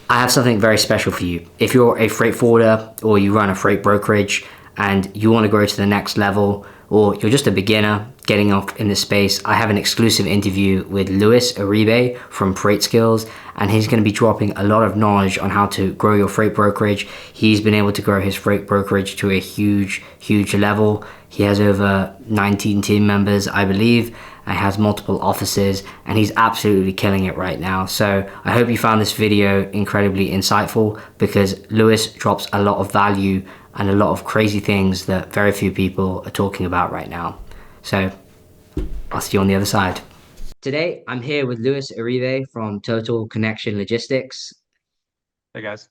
I have something very special for you. If you're a freight forwarder or you run a freight brokerage and you want to grow to the next level, or you're just a beginner getting off in this space, I have an exclusive interview with Luis Uribe from FreightSkills, and he's going to be dropping a lot of knowledge on how to grow your freight brokerage. He's been able to grow his freight brokerage to a huge level. He has over 19 team members, I believe. He has multiple offices, and he's absolutely killing it right now. So I hope you found this video incredibly insightful, because Luis drops a lot of value and a lot of crazy things that very few people are talking about right now. So I'll see you on the other side. Today, I'm here with Luis Uribe from Total Connection Logistics, Hey guys.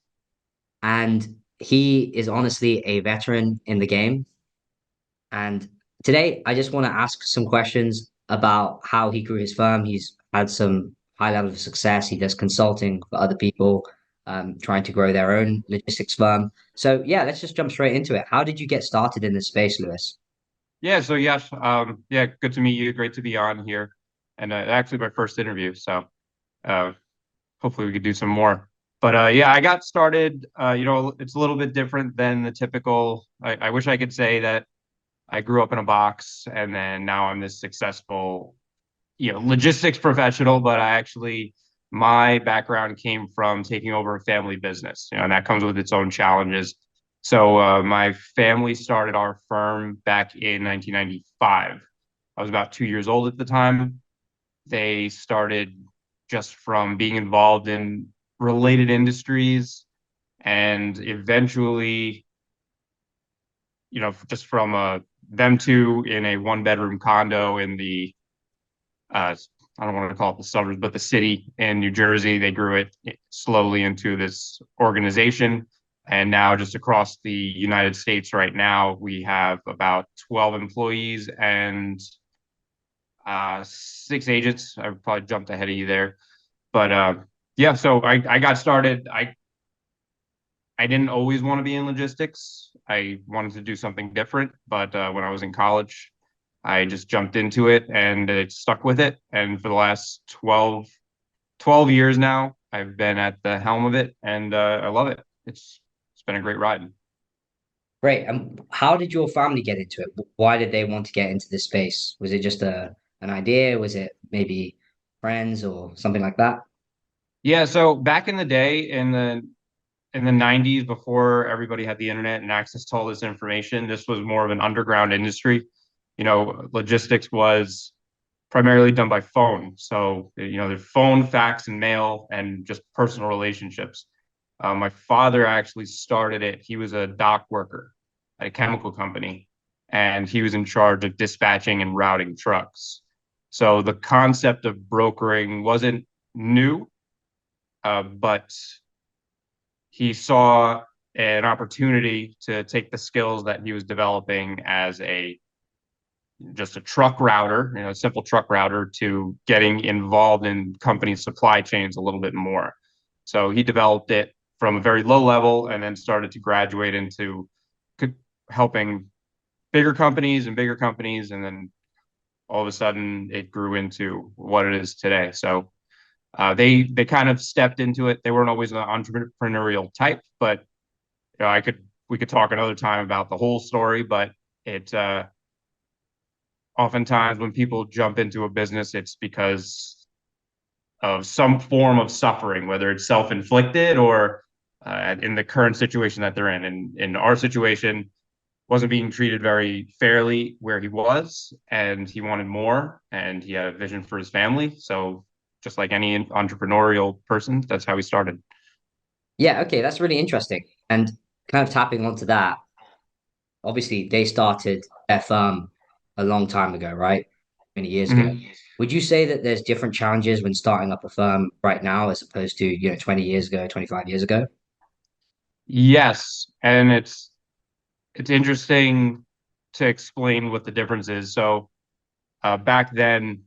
and he is honestly a veteran in the game. And today, I just want to ask some questions about how he grew his firm. He's had some high level of success. He does consulting for other people, trying to grow their own logistics firm. So, yeah, let's just jump straight into it. How did you get started in this space, Lewis? Yeah, good to meet you. Great to be on here. And actually my first interview, so uh hopefully we could do some more. But yeah, I got started it's a little bit different than the typical. I wish I could say that I grew up in a box and then now I'm this successful, logistics professional, but my background came from taking over a family business, and that comes with its own challenges. So my family started our firm back in 1995. I was about 2 years old at the time. They started just from being involved in related industries, and eventually, just from them two in a one-bedroom condo in the uh, I don't want to call it the suburbs, but the city in New Jersey. They grew it slowly into this organization. And now, just across the United States right now, we have about 12 employees and six agents. I probably jumped ahead of you there. But yeah, so I got started. I didn't always want to be in logistics. I wanted to do something different. But when I was in college, I just jumped into it and it stuck with it. And for the last 12 years now, I've been at the helm of it, and I love it. It's been a great ride. Great. How did your family get into it? Why did they want to get into this space? Was it just an idea? Was it maybe friends or something like that? Yeah, so back in the day, in the 90s, before everybody had the internet and access to all this information, this was more of an underground industry. Logistics was primarily done by phone. So, there's phone, fax, and mail, and just personal relationships. My father actually started it. He was a dock worker at a chemical company, and he was in charge of dispatching and routing trucks. So the concept of brokering wasn't new, but he saw an opportunity to take the skills that he was developing as a just a truck router, a simple truck router, to getting involved in company supply chains a little bit more. So he developed it from a very low level and then started to graduate into helping bigger companies, and then all of a sudden it grew into what it is today. So they kind of stepped into it. They weren't always an entrepreneurial type, but I could we could talk another time about the whole story. But it oftentimes when people jump into a business, it's because of some form of suffering, whether it's self-inflicted or in the current situation that they're in. And in our situation, wasn't being treated very fairly where he was, and he wanted more, and he had a vision for his family. So just like any entrepreneurial person, that's how he started. Yeah, okay, that's really interesting. And kind of tapping onto that, obviously they started their firm a long time ago, right? Many years ago. Mhm. Would you say that there's different challenges when starting up a firm right now as opposed to, 20 years ago, 25 years ago? Yes, and it's interesting to explain what the difference is. So back then,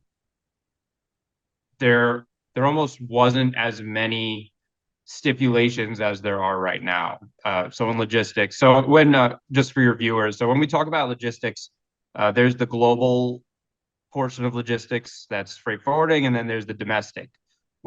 there there almost wasn't as many stipulations as there are right now. So in logistics, so when just for your viewers, so when we talk about logistics, there's the global portion of logistics, that's freight forwarding, and then there's the domestic,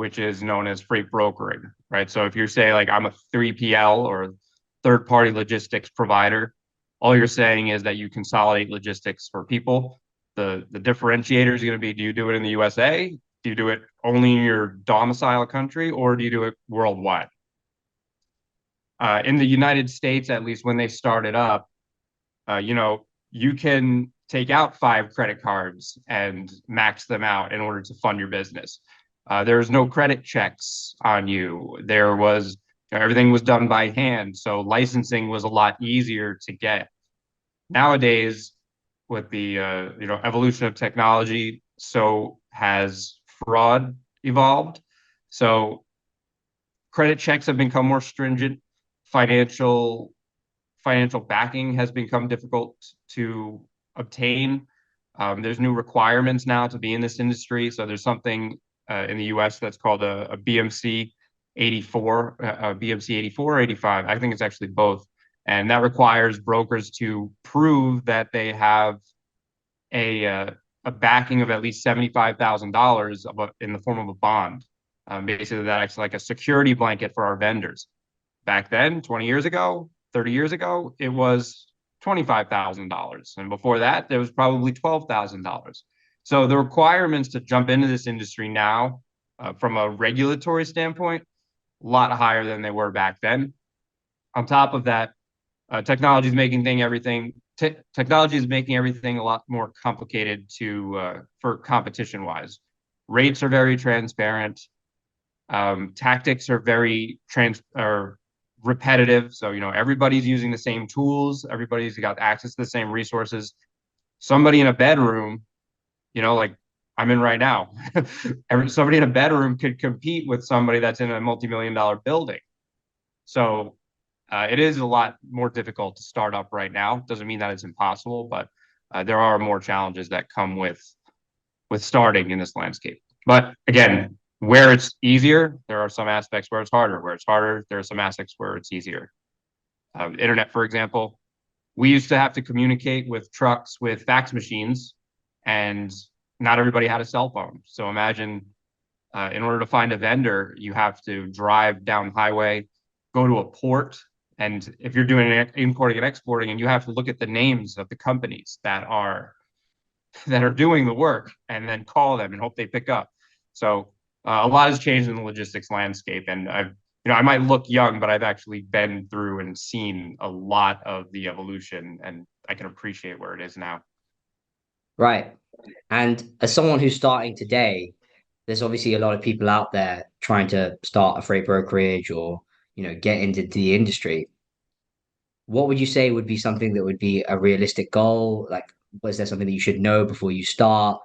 which is known as freight brokering, right? So if you're saying like I'm a 3PL or third party logistics provider, all you're saying is that you consolidate logistics for people. The differentiator is going to be, do you do it in the USA? Do you do it only in your domicile country, or do you do it worldwide? In the United States, at least when they started up, you can take out 5 credit cards and max them out in order to fund your business. There's no credit checks on you. Everything was done by hand, so licensing was a lot easier to get. Nowadays, with the evolution of technology, so has fraud evolved. So credit checks have become more stringent. Financial backing has become difficult to obtain. There's new requirements now to be in this industry. So there's something in the US that's called a BMC 84, BMC 84 or 85. I think it's actually both. And that requires brokers to prove that they have a backing of at least $75,000 in the form of a bond. Basically, that acts like a security blanket for our vendors. Back then, 20 years ago, 30 years ago, it was $25,000. And before that, there was probably $12,000. So the requirements to jump into this industry now, from a regulatory standpoint, a lot higher than they were back then. On top of that, technology is making everything a lot more complicated for competition wise. Rates are very transparent. Tactics are very repetitive. So, everybody's using the same tools. Everybody's got access to the same resources. Somebody in a bedroom, like I'm in right now, somebody in a bedroom could compete with somebody that's in a multi-million-dollar building. So it is a lot more difficult to start up right now. Doesn't mean that it's impossible, but there are more challenges that come with starting in this landscape. But again, where it's easier, there are some aspects where it's harder. Where it's harder, there are some aspects where it's easier. Internet, for example, we used to have to communicate with trucks with fax machines, and not everybody had a cell phone. So imagine, in order to find a vendor, you have to drive down highway, go to a port, and if you're doing importing and exporting, and you have to look at the names of the companies that are doing the work, and then call them and hope they pick up. So a lot has changed in the logistics landscape, and I might look young, but I've actually been through and seen a lot of the evolution, and I can appreciate where it is now. Right. And as someone who's starting today, there's obviously a lot of people out there trying to start a freight brokerage or, get into the industry. What would you say would be something that would be a realistic goal? Like, was there something that you should know before you start?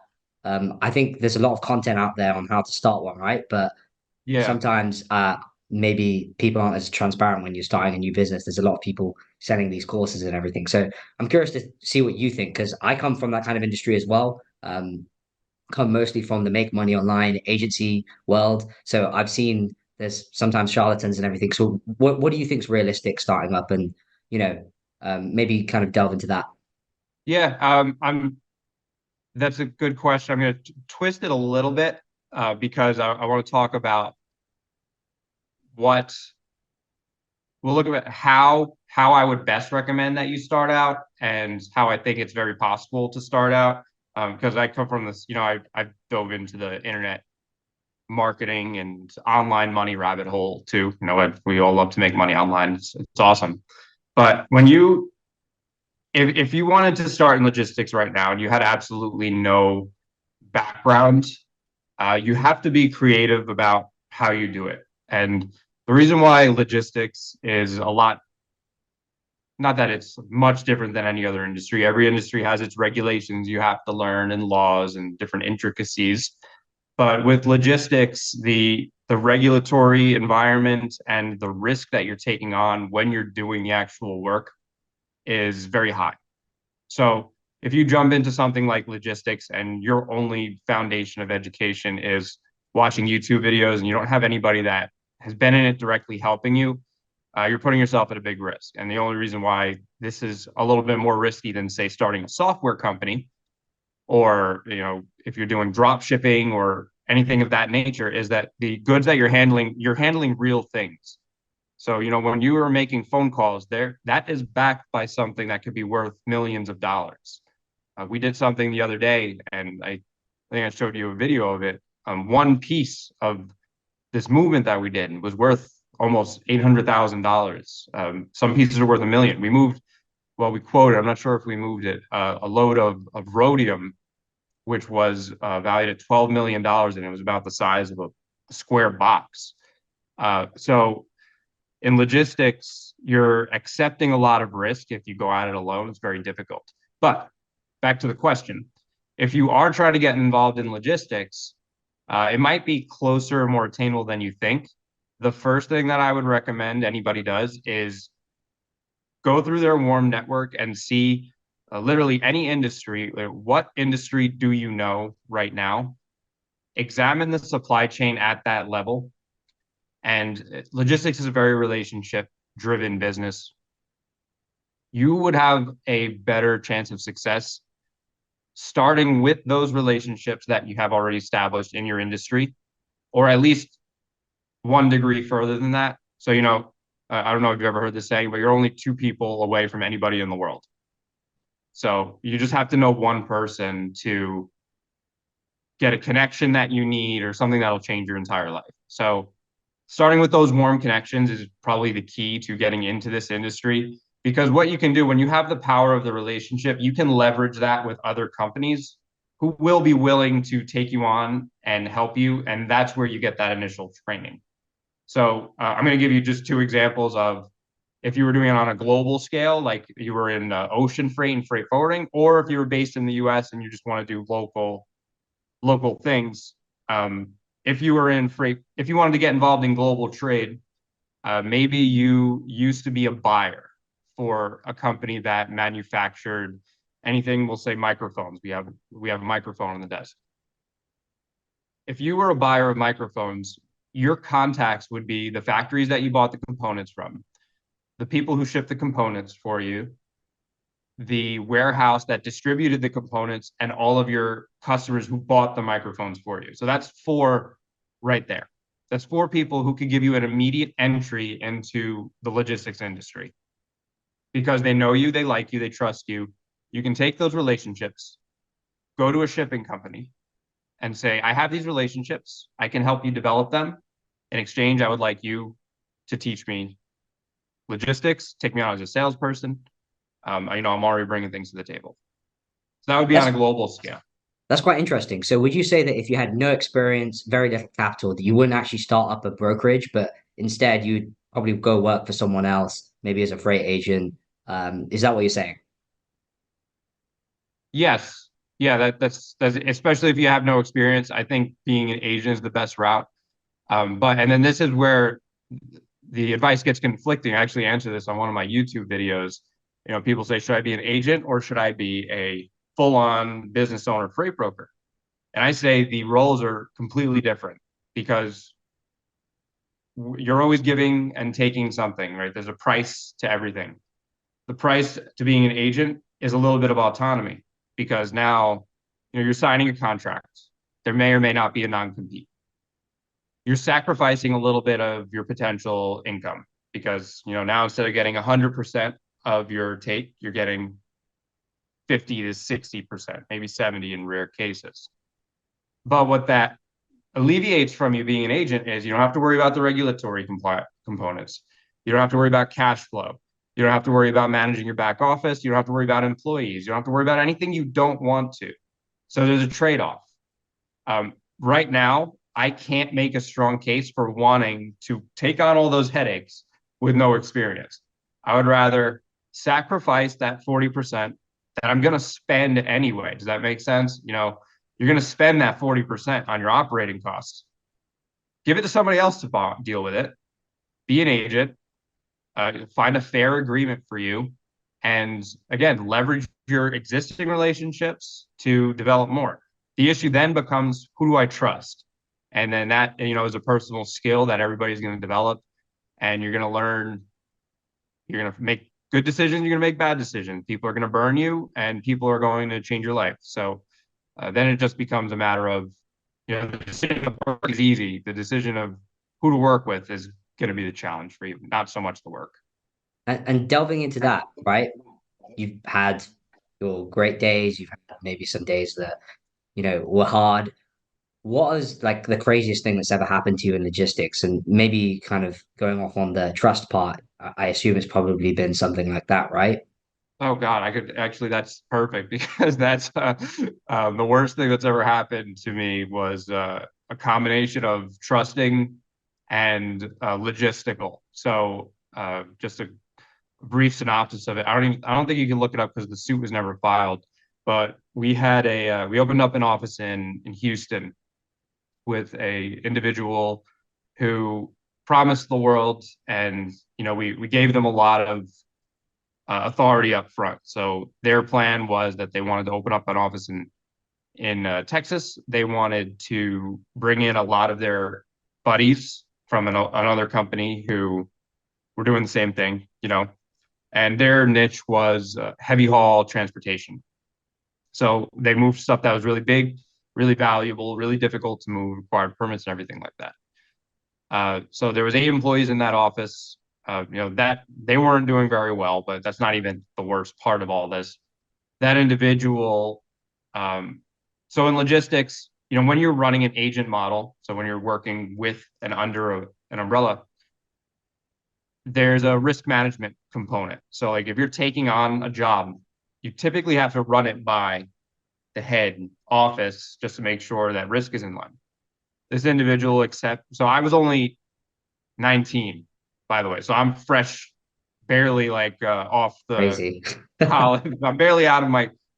I think there's a lot of content out there on how to start one, right? But Yeah. sometimes maybe people aren't as transparent when you're starting a new business. There's a lot of people selling these courses and everything. So I'm curious to see what you think, because I come from that kind of industry as well. Come mostly from the make money online agency world. So I've seen there's sometimes charlatans and everything. So what do you think is realistic starting up, and maybe kind of delve into that? Yeah, that's a good question. I'm going to twist it a little bit, because I want to talk about we'll look at how I would best recommend that you start out, and how I think it's very possible to start out. Because I come from this, I dove into the internet marketing and online money rabbit hole too. We all love to make money online. It's awesome. But if you wanted to start in logistics right now and you had absolutely no background, you have to be creative about how you do it. And the reason why logistics is not that it's much different than any other industry. Every industry has its regulations you have to learn, and laws and different intricacies. But with logistics, the regulatory environment and the risk that you're taking on when you're doing the actual work is very high. So if you jump into something like logistics and your only foundation of education is watching YouTube videos, and you don't have anybody that has been in it directly helping you, you're putting yourself at a big risk. And the only reason why this is a little bit more risky than, say, starting a software company, or if you're doing drop shipping or anything of that nature, is that the goods that you're handling real things. So, when you are making phone calls there, that is backed by something that could be worth millions of dollars. We did something the other day, and I think I showed you a video of it. One piece of this movement that we did was worth almost $800,000. Some pieces are worth $1 million. We quoted, I'm not sure if we moved it, a load of rhodium, which was valued at $12 million, and it was about the size of a square box. So in logistics, you're accepting a lot of risk. If you go at it alone, it's very difficult. But back to the question, if you are trying to get involved in logistics, it might be closer and more attainable than you think. The first thing that I would recommend anybody does is go through their warm network and see literally any industry. What industry do you know right now? Examine the supply chain at that level. And logistics is a very relationship-driven business. You would have a better chance of success starting with those relationships that you have already established in your industry, or at least one degree further than that. So, I don't know if you've ever heard this saying, but you're only two people away from anybody in the world. So you just have to know one person to get a connection that you need or something that'll change your entire life. So starting with those warm connections is probably the key to getting into this industry, because what you can do when you have the power of the relationship, you can leverage that with other companies who will be willing to take you on and help you. And that's where you get that initial training. So I'm going to give you just two examples of if you were doing it on a global scale, like you were in ocean freight and freight forwarding, or if you were based in the US and you just want to do local things. If you were in freight, if you wanted to get involved in global trade, maybe you used to be a buyer for a company that manufactured anything, we'll say microphones. We have a microphone on the desk. If you were a buyer of microphones, your contacts would be the factories that you bought the components from, the people who shipped the components for you, the warehouse that distributed the components, and all of your customers who bought the microphones for you. So that's four right there. That's four people who could give you an immediate entry into the logistics industry because they know you, they like you, they trust you. You can take those relationships, go to a shipping company and say, I have these relationships. I can help you develop them. In exchange, I would like you to teach me logistics, take me on as a salesperson. I'm already bringing things to the table. So that would be on a global scale. That's quite interesting. So would you say that if you had no experience, very little capital, that you wouldn't actually start up a brokerage, but instead you'd probably go work for someone else, maybe as a freight agent? Is that what you're saying? Yes. Yeah, that's especially if you have no experience. I think being an agent is the best route. And then this is where the advice gets conflicting. I actually answer this on one of my YouTube videos. People say, should I be an agent or should I be a full-on business owner freight broker? And I say the roles are completely different because you're always giving and taking something, right? There's a price to everything. The price to being an agent is a little bit of autonomy because now, you're signing a contract. There may or may not be a non-compete. You're sacrificing a little bit of your potential income because, now instead of getting 100% of your take, you're getting 50 to 60%, maybe 70 in rare cases. But what that alleviates from you being an agent is you don't have to worry about the regulatory components. You don't have to worry about cash flow. You don't have to worry about managing your back office. You don't have to worry about employees. You don't have to worry about anything you don't want to. So there's a trade-off. Right now, I can't make a strong case for wanting to take on all those headaches with no experience. I would rather sacrifice that 40% that I'm going to spend anyway. Does that make sense? You're going to spend that 40% on your operating costs. Give it to somebody else to deal with it. Be an agent. Find a fair agreement for you. And again, leverage your existing relationships to develop more. The issue then becomes, who do I trust? And then that, is a personal skill that everybody's going to develop. And you're going to learn, you're going to make good decisions, you're going to make bad decisions. People are going to burn you and people are going to change your life. So then it just becomes a matter of The decision of work is easy. The decision of who to work with is going to be the challenge for you, not so much the work. And delving into that, right? You've had your great days, you've had maybe some days that, were hard. What is like the craziest thing that's ever happened to you in logistics? And maybe kind of going off on the trust part, I assume it's probably been something like that, right? Oh God, I could actually, that's perfect because that's the worst thing that's ever happened to me was a combination of trusting and logistical. So just a brief synopsis of it. I don't think you can look it up because the suit was never filed, but we opened up an office in Houston with a individual who promised the world, and we gave them a lot of authority up front. So their plan was that they wanted to open up an office in Texas. They wanted to bring in a lot of their buddies from another company who were doing the same thing, and their niche was heavy haul transportation. So they moved stuff that was really big, really valuable, really difficult to move, required permits and everything like that. So there was 8 employees in that office. That they weren't doing very well, but that's not even the worst part of all this. That individual, so in logistics, when you're running an agent model, so when you're working with and under an umbrella, there's a risk management component. So like if you're taking on a job, you typically have to run it by the head office just to make sure that risk is in line. This individual so I was only 19, by the way. So I'm fresh, barely like off the Crazy. college. I'm barely out of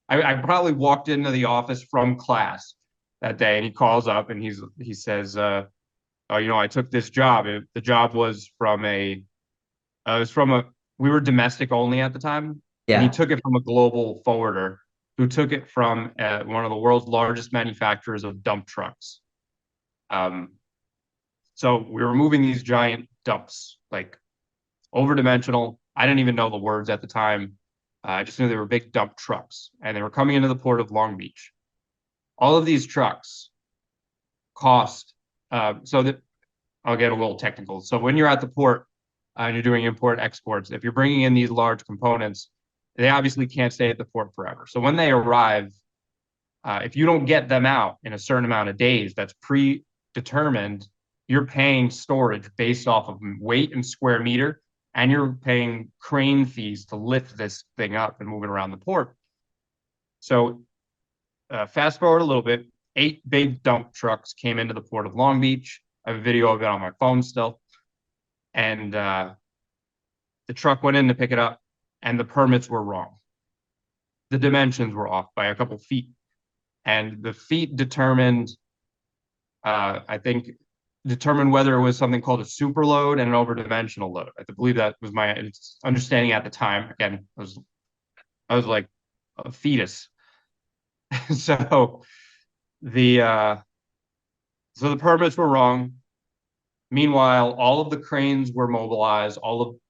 I probably walked into the office from class that day, and he calls up and he says, "Oh, I took this job. The job was from it was from we were domestic only at the time, and he Yeah. took it from a global forwarder who took it from one of the world's largest manufacturers of dump trucks. Um, so we were moving these giant dumps, like overdimensional. I didn't even know the words at the time. I just knew they were big dump trucks, and they were coming into the port of Long Beach. All of these trucks cost so that I'll get a little technical. So when you're at the port and you're doing import exports, if you're bringing in these large components, they obviously can't stay at the port forever. So when they arrive, if you don't get them out in a certain amount of days, that's predetermined. You're paying storage based off of weight and square meter, and you're paying crane fees to lift this thing up and move it around the port. So fast forward a little bit, 8 big dump trucks came into the port of Long Beach. I have a video of it on my phone still. And the truck went in to pick it up, and the permits were wrong. The dimensions were off by a couple feet. And the feet determined, I think, determined whether it was something called a super load and an overdimensional load. I believe that was my understanding at the time. Again, I was like a fetus. So the so the permits were wrong. Meanwhile, all of the cranes were mobilized.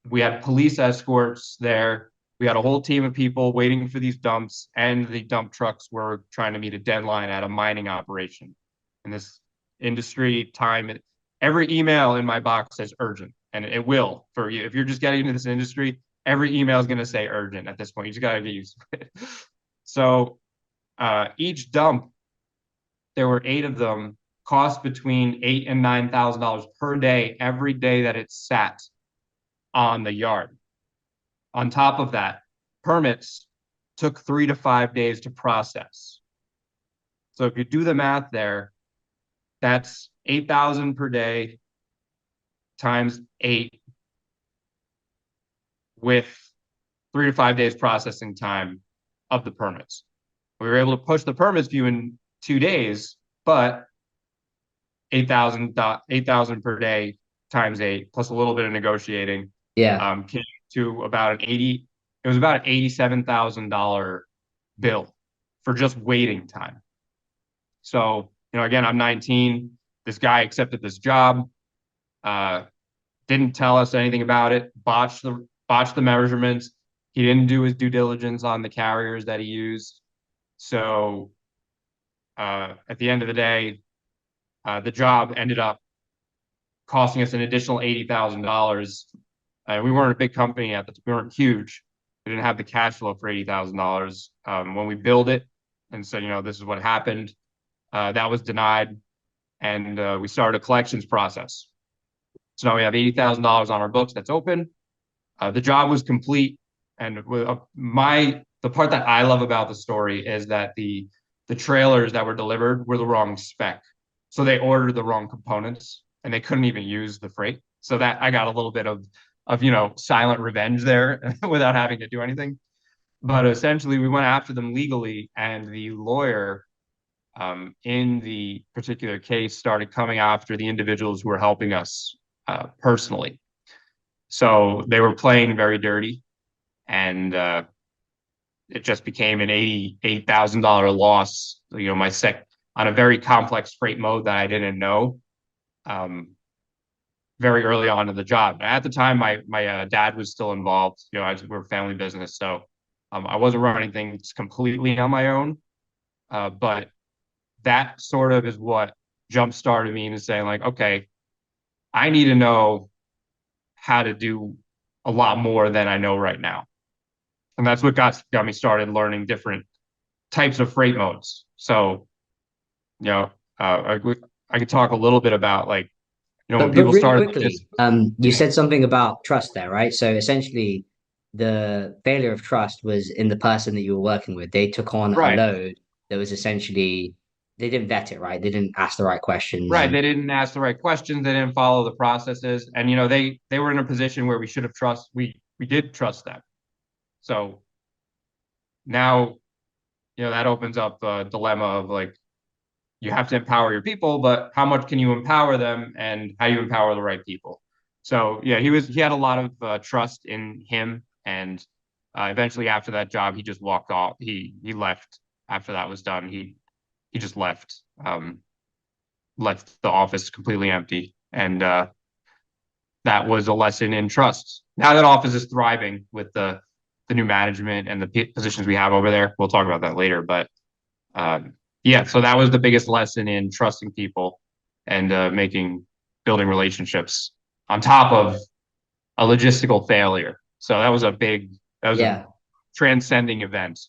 We had police escorts there. We had a whole team of people waiting for these dumps, and the dump trucks were trying to meet a deadline at a mining operation. In this industry, every email in my box says urgent, and it will for you. If you're just getting into this industry, every email is going to say urgent at this point. You just got to get used to it. So each dump, there were 8 of them, cost between $8,000 and $9,000 per day, every day that it sat on the yard. On top of that, permits took 3 to 5 days to process. So if you do the math there, that's 8,000 per day times 8 with 3 to 5 days processing time of the permits. We were able to push the permits view in 2 days, but 8,000 per day times 8 plus a little bit of negotiating Yeah. came to about it was about an $87,000 bill for just waiting time. So, again, I'm 19. This guy accepted this job, didn't tell us anything about it, botched the measurements. He didn't do his due diligence on the carriers that he used. So at the end of the day, The job ended up costing us an additional $80,000. We weren't a big company at the time. We weren't huge. We didn't have the cash flow for $80,000. When we billed it and said, this is what happened, that was denied. And we started a collections process. So now we have $80,000 on our books that's open. The job was complete. And the part that I love about the story is that the trailers that were delivered were the wrong spec. So they ordered the wrong components and they couldn't even use the freight. So that I got a little bit of silent revenge there without having to do anything. But essentially, we went after them legally, and the lawyer in the particular case started coming after the individuals who were helping us personally. So they were playing very dirty, and it just became an $88,000 loss. On a very complex freight mode that I didn't know. Very early on in the job. At the time, my dad was still involved. We're a family business, so I wasn't running things completely on my own. But that sort of is what jump started me into saying, like, okay, I need to know how to do a lot more than I know right now, and that's what got me started learning different types of freight modes. So, I could talk a little bit about, like, when But people really started quickly, this. you said something about trust there, right? So essentially, the failure of trust was in the person that you were working with. They took on a Right. load that was essentially they didn't vet it, right? They didn't ask the right questions, Right. and They didn't ask the right questions. They didn't follow the processes. And they were in a position where we did trust them. So now, that opens up a dilemma of, like, you have to empower your people, but how much can you empower them and how you empower the right people? So yeah, he had a lot of trust in him, and eventually after that job, he just walked off. He left after that was done. He just left. Left the office completely empty. And that was a lesson in trust. Now that office is thriving with the new management and the positions we have over there. We'll talk about that later. But yeah, so that was the biggest lesson in trusting people and building relationships on top of a logistical failure. So that was a yeah. transcending event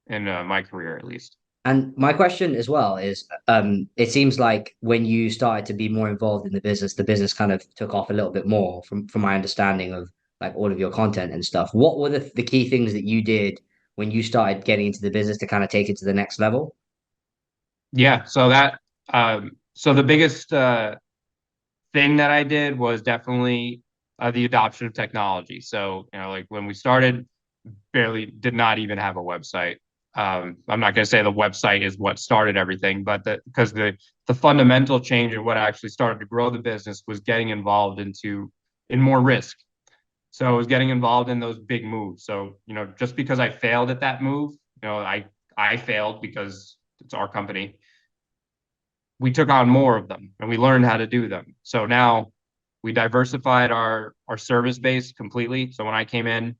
in my career, at least. And my question as well is, it seems like when you started to be more involved in the business kind of took off a little bit more from my understanding of like all of your content and stuff. What were the key things that you did when you started getting into the business to kind of take it to the next level? Yeah, so the biggest thing that I did was definitely the adoption of technology. So, like when we started, barely did not even have a website. I'm not going to say the website is what started everything, but because the fundamental change in what actually started to grow the business was getting involved in more risk. So I was getting involved in those big moves. So, just because I failed at that move, I failed because it's our company. We took on more of them and we learned how to do them. So now we diversified our service base completely. So when I came in,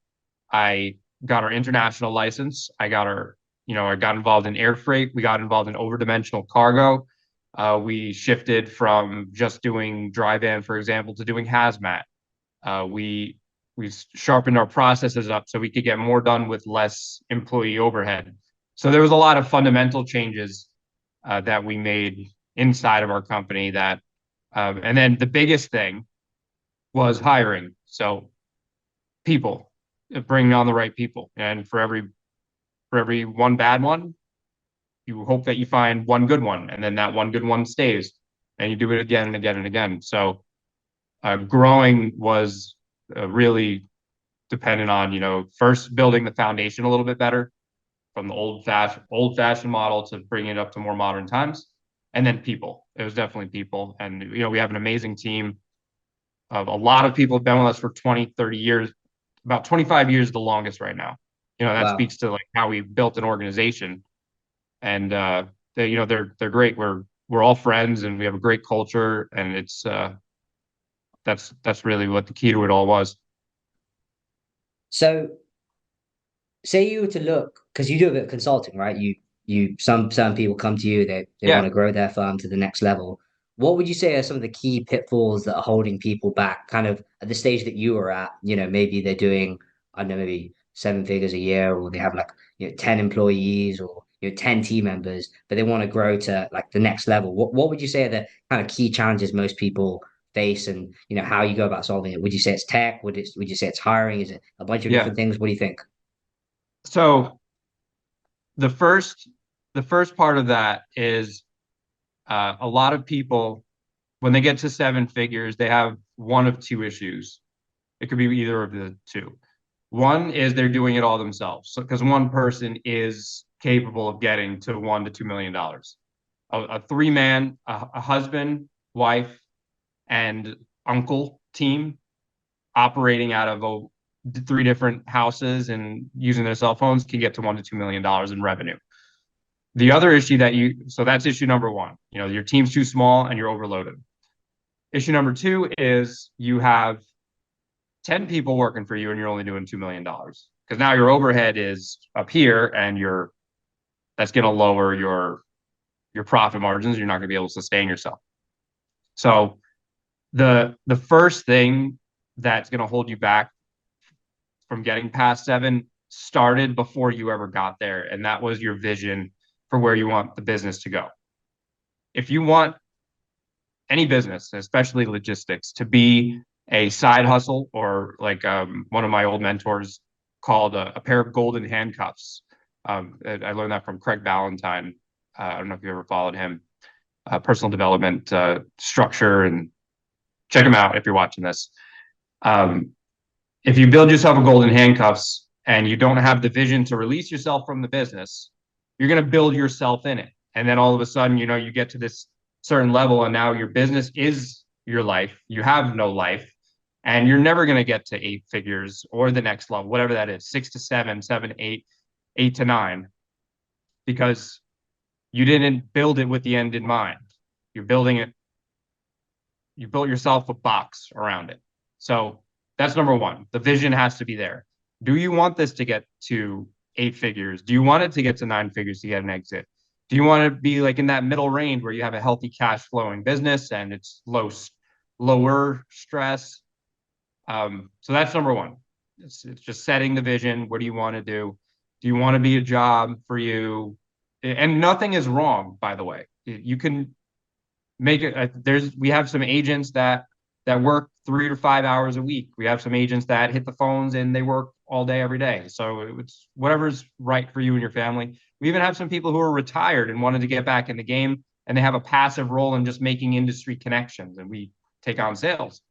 I got our international license. I got involved in air freight. We got involved in overdimensional cargo. We shifted from just doing dry van, for example, to doing hazmat. We sharpened our processes up so we could get more done with less employee overhead. So there was a lot of fundamental changes that we made inside of our company and then the biggest thing was hiring. So people, bringing on the right people. And for every one bad one, you hope that you find one good one, and then that one good one stays, and you do it again and again and again. So growing was really dependent on first building the foundation a little bit better from the old fashioned model to bring it up to more modern times, and then people. It was definitely people, and we have an amazing team of a lot of people have been with us for 20, 30 years, about 25 years, the longest right now. That Wow. speaks to, like, how we built an organization, and they're great. We're all friends, and we have a great culture, and that's really what the key to it all was. So say you were to look, because you do a bit of consulting, right? Some people come to you, they want Yeah. to grow their firm to the next level. What would you say are some of the key pitfalls that are holding people back, kind of at the stage that you were at? Maybe they're doing, I don't know, maybe seven figures a year, or they have like, 10 employees or 10 team members, but they want to grow to like the next level. What would you say are the kind of key challenges most people face, and how you go about solving it? Would you say it's tech? Would you say it's hiring? Is it a bunch of Yeah. different things? What do you think? So the first the first part of that is a lot of people when they get to seven figures, they have one of two issues. It could be either of the two. One is they're doing it all themselves because one person is capable of getting to $1 to $2 million. A three-man, a husband, wife, and uncle team operating out of three different houses and using their cell phones can get to $1 to $2 million in revenue. The other issue so that's issue number one. Your team's too small and you're overloaded. Issue number two is you have 10 people working for you and you're only doing $2 million because now your overhead is up here and that's going to lower your profit margins. You're not going to be able to sustain yourself. So the first thing that's going to hold you back from getting past seven started before you ever got there, and that was your vision for where you want the business to go. If you want any business, especially logistics, to be a side hustle or like one of my old mentors called a pair of golden handcuffs. I learned that from Craig Ballantyne. I don't know if you ever followed him. Personal development structure, and check him out if you're watching this. If you build yourself a golden handcuffs and you don't have the vision to release yourself from the business, you're going to build yourself in it. And then all of a sudden, you get to this certain level and now your business is your life. You have no life and you're never going to get to eight figures or the next level, whatever that is, 6 to 7, 7 to 8, 8 to 9, because you didn't build it with the end in mind. You're building it. You built yourself a box around it. So that's number one. The vision has to be there. Do you want this to get to eight figures? Do you want it to get to nine figures to get an exit? Do you want to be like in that middle range where you have a healthy cash flowing business and it's lower stress? So that's number one. It's just setting the vision. What do you want to do? Do you want to be a job for you? And nothing is wrong, by the way. You can make it. We have some agents that work 3 to 5 hours a week. We have some agents that hit the phones and they work all day, every day. So it's whatever's right for you and your family. We even have some people who are retired and wanted to get back in the game, and they have a passive role in just making industry connections, and we take on sales.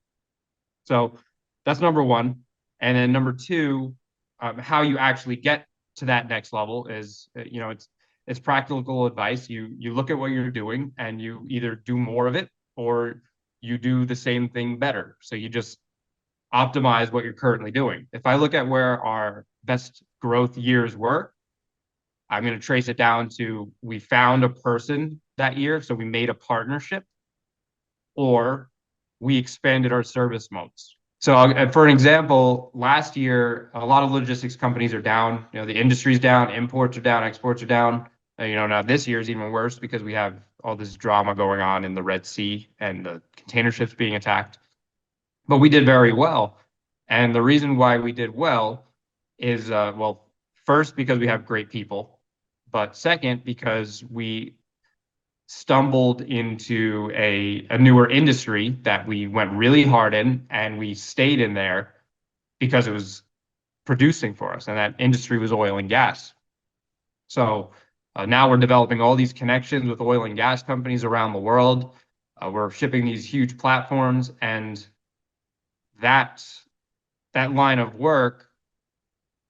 So that's number one. And then number two, how you actually get to that next level is, it's practical advice. You look at what you're doing and you either do more of it or you do the same thing better. So you just optimize what you're currently doing. If I look at where our best growth years were, I'm going to trace it down to we found a person that year, so we made a partnership, or we expanded our service modes. So for an example, last year, a lot of logistics companies are down. The industry's down, imports are down, exports are down. Now this year is even worse because we have all this drama going on in the Red Sea and the container ships being attacked. But we did very well. And the reason why we did well is, first, because we have great people, but second, because we stumbled into a newer industry that we went really hard in, and we stayed in there because it was producing for us, and that industry was oil and gas. So now we're developing all these connections with oil and gas companies around the world. We're shipping these huge platforms, and that line of work,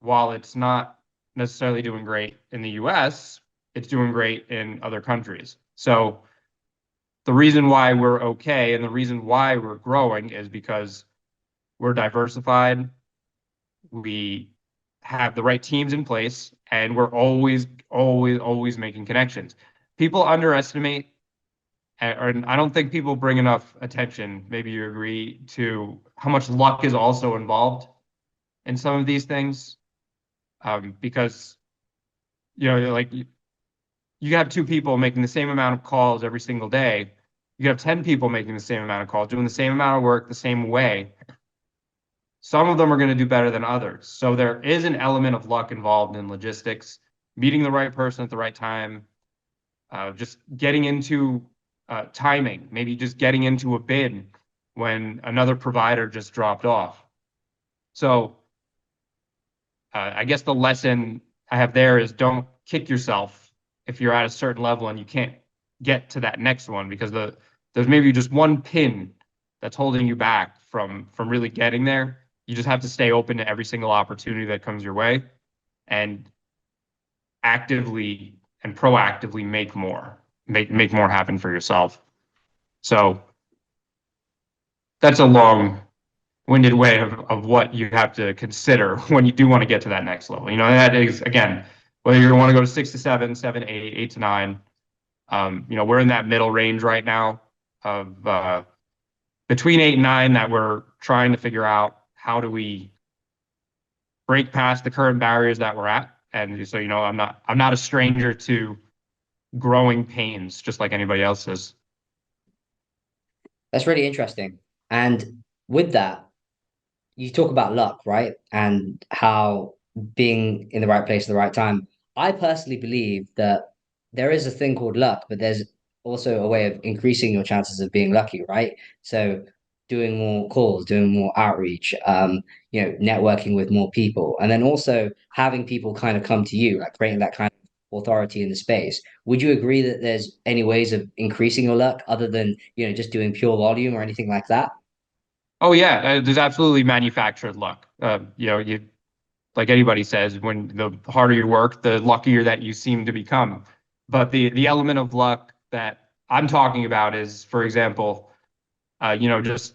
while it's not necessarily doing great in the US, it's doing great in other countries. So the reason why we're okay and the reason why we're growing is because we're diversified, we have the right teams in place, and we're always making connections. People underestimate, and I don't think people bring enough attention, maybe you agree, to how much luck is also involved in some of these things. Because, like you have two people making the same amount of calls every single day, You could have 10 people making the same amount of calls, doing the same amount of work the same way. Some of them are going to do better than others. So there is an element of luck involved in logistics, meeting the right person at the right time, just getting into timing, maybe just getting into a bid when another provider just dropped off. So I guess the lesson I have there is don't kick yourself if you're at a certain level and you can't get to that next one because there's maybe just one pin that's holding you back from really getting there. You just have to stay open to every single opportunity that comes your way and actively and proactively make more happen for yourself. So that's a long-winded way of what you have to consider when you do want to get to that next level. You know, that is again, whether you want to go to 6 to 7, 7 to 8, 8 to 9. You know, we're in that middle range right now of between 8 and 9 that we're trying to figure out how do we break past the current barriers that we're at. And so, you know, I'm not a stranger to growing pains, just like anybody else is. That's really interesting. And with that, you talk about luck, right? And how being in the right place at the right time. I personally believe that there is a thing called luck, but there's also a way of increasing your chances of being lucky, right? So doing more calls, doing more outreach, networking with more people, and then also having people kind of come to you, like creating that kind of authority in the space. Would you agree that there's any ways of increasing your luck other than, just doing pure volume or anything like that? Oh yeah, there's absolutely manufactured luck. You know, you like anybody says, when the harder you work, the luckier that you seem to become. But the element of luck that I'm talking about is, for example, just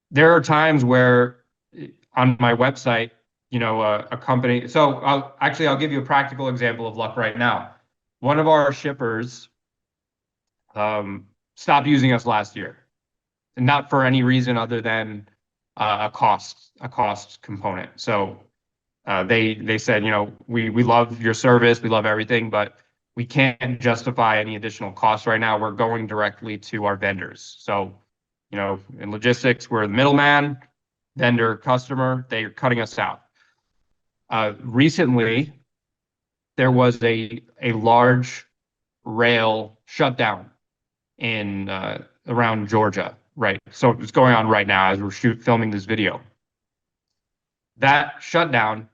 there are times where on my website, a company. So I'll give you a practical example of luck right now. One of our shippers stopped using us last year, and not for any reason other than a cost component. So they said, we love your service, we love everything, but we can't justify any additional costs right now. We're going directly to our vendors. So, in logistics, we're the middleman, vendor, customer. They're cutting us out. Recently, there was a large rail shutdown in around Georgia, right? So it's going on right now as we're filming this video. That shutdown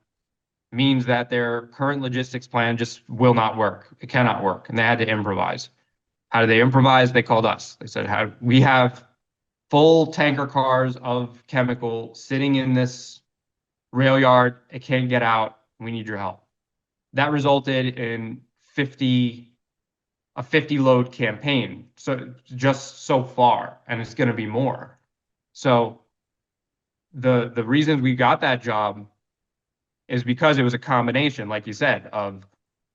means that their current logistics plan just will not work. It cannot work, and they had to improvise. How did they improvise? They called us. They said, we have full tanker cars of chemical sitting in this rail yard. It can't get out. We need your help." That resulted in a 50 load campaign. So just so far, and it's going to be more. So the reasons we got that job is because it was a combination, like you said, of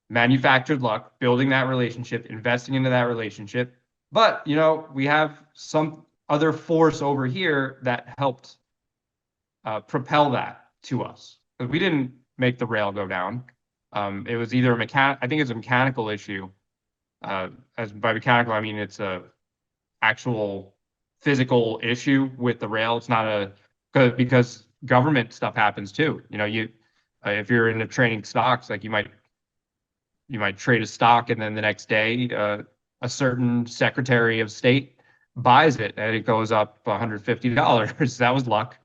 manufactured luck, building that relationship, investing into that relationship. But, we have some other force over here that helped propel that to us. Because we didn't make the rail go down. It was either I think it's a mechanical issue. As by mechanical, I mean it's a actual physical issue with the rail. It's not because government stuff happens too. If you're into trading stocks, like you might trade a stock and then the next day a certain Secretary of State buys it and it goes up $150. That was luck,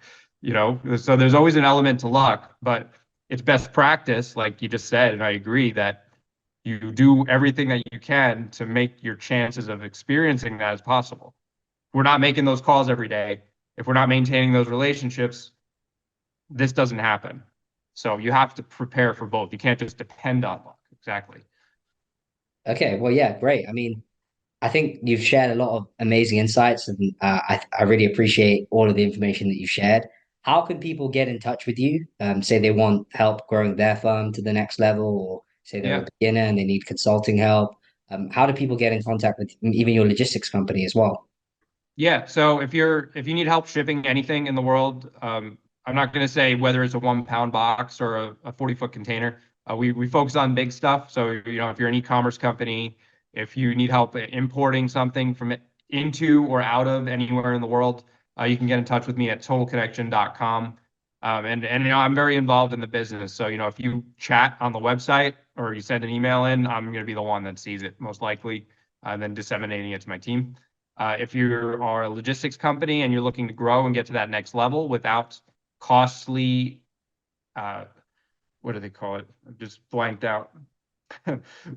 So there's always an element to luck, but it's best practice, like you just said, and I agree that you do everything that you can to make your chances of experiencing that as possible. If we're not making those calls every day, if we're not maintaining those relationships, this doesn't happen. So you have to prepare for both. You can't just depend on luck. Exactly. Okay, well, yeah, great. I mean, I think you've shared a lot of amazing insights, and I really appreciate all of the information that you've shared. How can people get in touch with you? Say they want help growing their firm to the next level, or say they're a Yeah. beginner and they need consulting help. How do people get in contact with even your logistics company as well? Yeah. So if you need help shipping anything in the world, I'm not going to say whether it's a 1 pound box or a 40-foot container. We focus on big stuff. So, if you're an e-commerce company, if you need help importing something from into or out of anywhere in the world, you can get in touch with me at totalconnection.com. And I'm very involved in the business. So, if you chat on the website or you send an email in, I'm going to be the one that sees it most likely, and then disseminating it to my team. If you are a logistics company and you're looking to grow and get to that next level without costly, what do they call it? I just blanked out.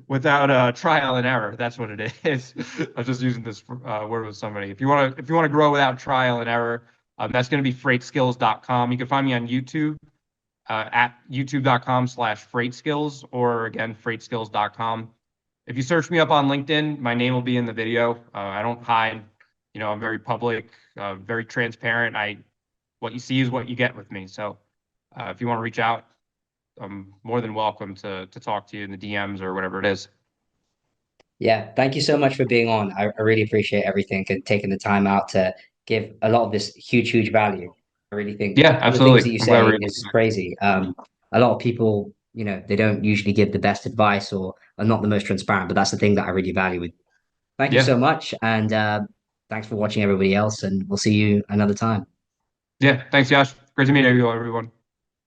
Without trial and error, that's what it is. I was just using this word with somebody. If you want to grow without trial and error, that's going to be freightskills.com. You can find me on YouTube at youtube.com/freightskills, or again freightskills.com. If you search me up on LinkedIn, my name will be in the video. I don't hide. I'm very public, very transparent. What you see is what you get with me. So if you want to reach out, I'm more than welcome to talk to you in the DMs or whatever it is. Yeah, thank you so much for being on. I really appreciate everything and taking the time out to give a lot of this huge value. I really think Yeah, all the things that absolutely. you I'm glad say we're able is to. crazy. A lot of people, they don't usually give the best advice or are not the most transparent, but that's the thing that I really value with. Thank you Yeah. so much, and thanks for watching everybody else, and we'll see you another time. Yeah. Thanks, Josh. Great to meet you, everyone.